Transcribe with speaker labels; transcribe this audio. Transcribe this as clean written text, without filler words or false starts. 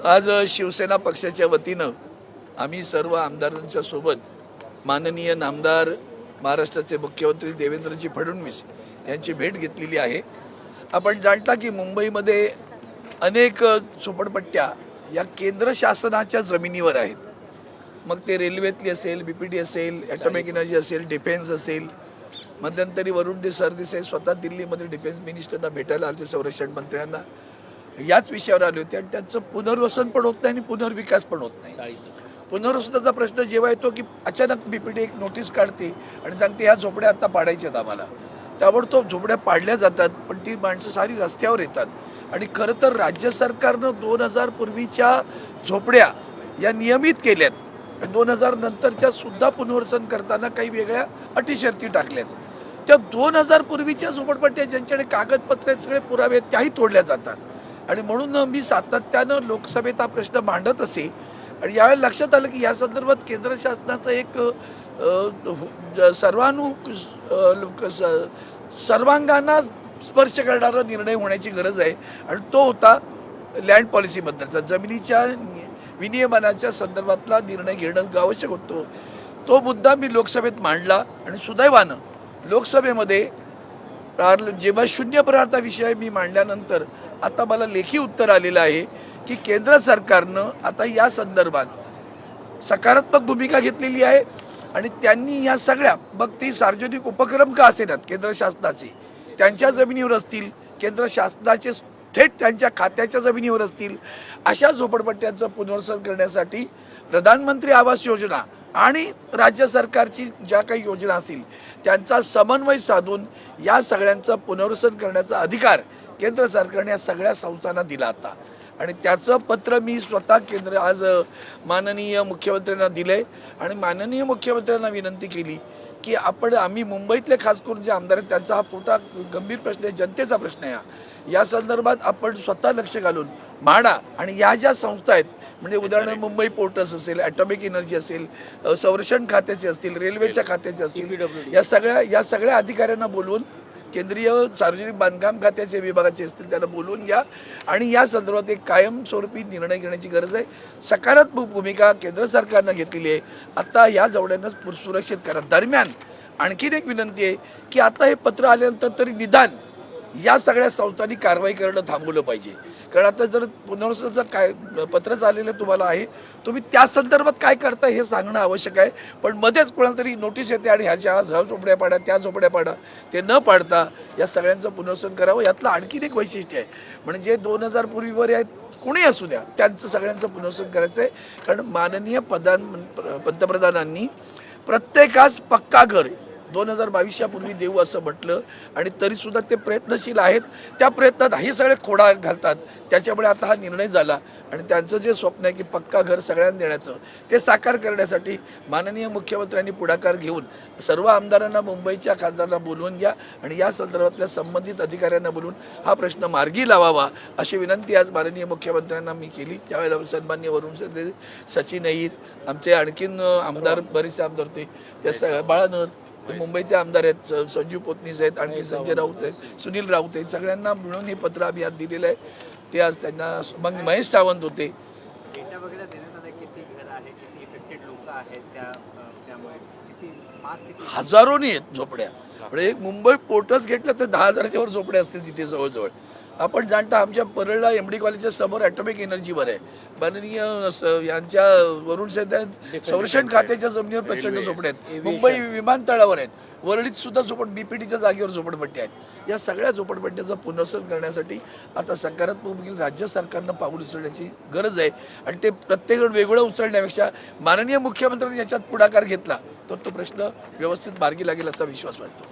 Speaker 1: आज शिवसेना पक्षाच्या वतीनं आम्ही सर्व आमदारांच्या सोबत माननीय नामदार महाराष्ट्राचे मुख्यमंत्री देवेंद्रजी फडणवीस यांची भेट घेतलेली आहे। आपण जाणता की मुंबईमध्ये अनेक झोपडपट्ट्या या केंद्र शासनाच्या जमिनीवर आहेत। मग ते रेल्वेतली असेल, बीपीटी असेल, ॲटॉमिक एनर्जी असेल, डिफेन्स असेल। मध्यंतरी वरुण सरदेसाई स्वतः दिल्लीमध्ये डिफेन्स मिनिस्टरना भेटायला आले, संरक्षण मंत्र्यांना याच विषयावर आले होते आणि त्यांचं पुनर्वसन पण होत नाही आणि पुनर्विकास पण होत नाही। पुनर्वसनाचा प्रश्न जेव्हा येतो की अचानक बीपीटी एक नोटीस काढते आणि सांगते ह्या झोपड्या आता पाडायच्यात आम्हाला, ताबडतोब झोपड्या पाडल्या जातात, पण ती माणसं सारी रस्त्यावर येतात। आणि खरं तर राज्य सरकारनं 2000 पूर्वीच्या झोपड्या या नियमित केल्यात, 2000 नंतरच्या सुद्धा पुनर्वसन करताना काही वेगळ्या अटी शर्ती टाकल्यात। त्या 2000 पूर्वीच्या झोपडपट्ट्या ज्यांच्याकडे कागदपत्रे सगळे पुरावे त्याही तोडल्या जातात। आणि म्हणून मी सातत्यानं लोकसभेत हा प्रश्न मांडत असे आणि यावेळेला लक्षात आलं की या संदर्भात केंद्र शासनाचं एक सर्वांगांना स्पर्श करणारा निर्णय होण्याची गरज आहे आणि तो होता लँड पॉलिसीबद्दलचा, जमिनीच्या विनियमनाच्या संदर्भातला निर्णय घेणं आवश्यक होतं। तो मुद्दा मी लोकसभेत मांडला आणि सुदैवानं लोकसभेमध्ये जेव्हा शून्य प्रहारचा विषय मी मांडल्यानंतर आता मला लेखी उत्तर आलेलं आहे की केंद्र सरकारनं आता या संदर्भात सकारात्मक भूमिका घेतलेली आहे आणि त्यांनी या सगळ्या, मग ती सार्वजनिक उपक्रम का असेनात केंद्र शासनाचे त्यांच्या जमिनीवर असतील, केंद्र शासनाचे थेट त्यांच्या खात्याच्या जमिनीवर असतील, अशा झोपडपट्ट्यांचं पुनर्वसन करण्यासाठी प्रधानमंत्री आवास योजना आणि राज्य सरकारची ज्या काही योजना असतील त्यांचा समन्वय साधून या सगळ्यांचं पुनर्वसन करण्याचा अधिकार केंद्र सरकारने या सगळ्या संस्थांना दिला आता। आणि त्याचं पत्र मी स्वतः आज माननीय मुख्यमंत्र्यांना दिलंय आणि माननीय मुख्यमंत्र्यांना विनंती केली की आम्ही मुंबईतले खास करून जे आमदार आहेत त्यांचा हा मोठा गंभीर प्रश्न आहे, जनतेचा प्रश्न आहे। या संदर्भात आपण स्वतः लक्ष घालून म्हाडा आणि या ज्या संस्था आहेत, म्हणजे उदाहरण मुंबई पोर्टस असेल, ॲटॉमिक एनर्जी असेल, संरक्षण खात्याचे असतील, रेल्वेच्या खात्याचे असतील, या सगळ्या अधिकाऱ्यांना बोलवून, केंद्रीय सार्वजनिक बांधकाम खात्याचे विभागाचे असतील त्यांना बोलवून घ्या आणि या संदर्भात एक कायमस्वरूपी निर्णय घेण्याची गरज आहे। सकारात्मक भूमिका केंद्र सरकारनं घेतलेली आहे। आता या जवळ्यांना सुरक्षित करा। दरम्यान आणखीन एक विनंती आहे की आता हे पत्र आल्यानंतर तरी निदान या सगळ्या संस्थांनी कारवाई करणं थांबवलं पाहिजे, कारण आता जर पुनर्वसनाचं काय पत्र चाललेलं तुम्हाला आहे, तुम्ही त्या संदर्भात काय करता हे सांगणं आवश्यक आहे। पण मध्येच कोणाला तरी नोटीस येते आणि ह्या झोपड्या पाडा, त्या झोपड्या पाडा, ते न पाडता या सगळ्यांचं पुनर्वसन करावं। यातलं आणखीन एक वैशिष्ट्य आहे, म्हणजे 2000 पूर्वीवर आहेत कोणी असू द्या त्यांचं सगळ्यांचं पुनर्वसन करायचं आहे, कारण माननीय पंतप्रधानांनी प्रत्येकास पक्का घर 2022 पूर्वी देऊ असं म्हटलं आणि तरीसुद्धा ते प्रयत्नशील आहेत। त्या प्रयत्नात हे सगळे खोडा घालतात, त्याच्यामुळे आता हा निर्णय झाला आणि त्यांचं जे स्वप्न आहे की पक्का घर सगळ्यांना देण्याचं, ते साकार करण्यासाठी माननीय मुख्यमंत्र्यांनी पुढाकार घेऊन सर्व आमदारांना, मुंबईच्या खासदारांना बोलवून घ्या आणि या संदर्भातल्या संबंधित अधिकाऱ्यांना बोलवून हा प्रश्न मार्गी लावावा अशी विनंती आज माननीय मुख्यमंत्र्यांना मी केली। त्यावेळेला सन्माननीय वरुण सरदेसाई, सचिन अहिर, आमचे आणखीन आमदार, बरेचसे आमदार होते, त्या बाळानं मुंबईचे आमदार आहेत, संजीव पोतनीस आहेत, आणखी संजय राऊत आहेत, सुनील राऊत आहेत, सगळ्यांना मिळून हे पत्र आम्ही आज दिलेलं आहे। ते आज त्यांना, मग महेश सावंत होते, हजारोनी आहेत झोपड्या, म्हणजे एक मुंबई पोर्टस घेतलं तर 10,000च्या वर झोपड्या असतील तिथे जवळजवळ। आपण जाणता आमच्या परळला MD कॉलेजच्या समोर ॲटॉमिक एनर्जीवर आहे, माननीय यांच्या वरुण सरदेसाई संरक्षण खात्याच्या जमिनीवर प्रचंड झोपड्या आहेत, मुंबई विमानतळावर आहेत, वरळीत सुद्धा बीपीटीच्या जागेवर झोपडपट्ट्या आहेत। या सगळ्या झोपडपट्ट्याचं पुनर्वसन करण्यासाठी आता सकारात्मक राज्य सरकारनं पाऊल उचलण्याची गरज आहे आणि ते प्रत्येकजण वेगळं उचलण्यापेक्षा माननीय मुख्यमंत्र्यांनी याच्यात पुढाकार घेतला तर तो प्रश्न व्यवस्थित मार्गी लागेल असा विश्वास वाटतो।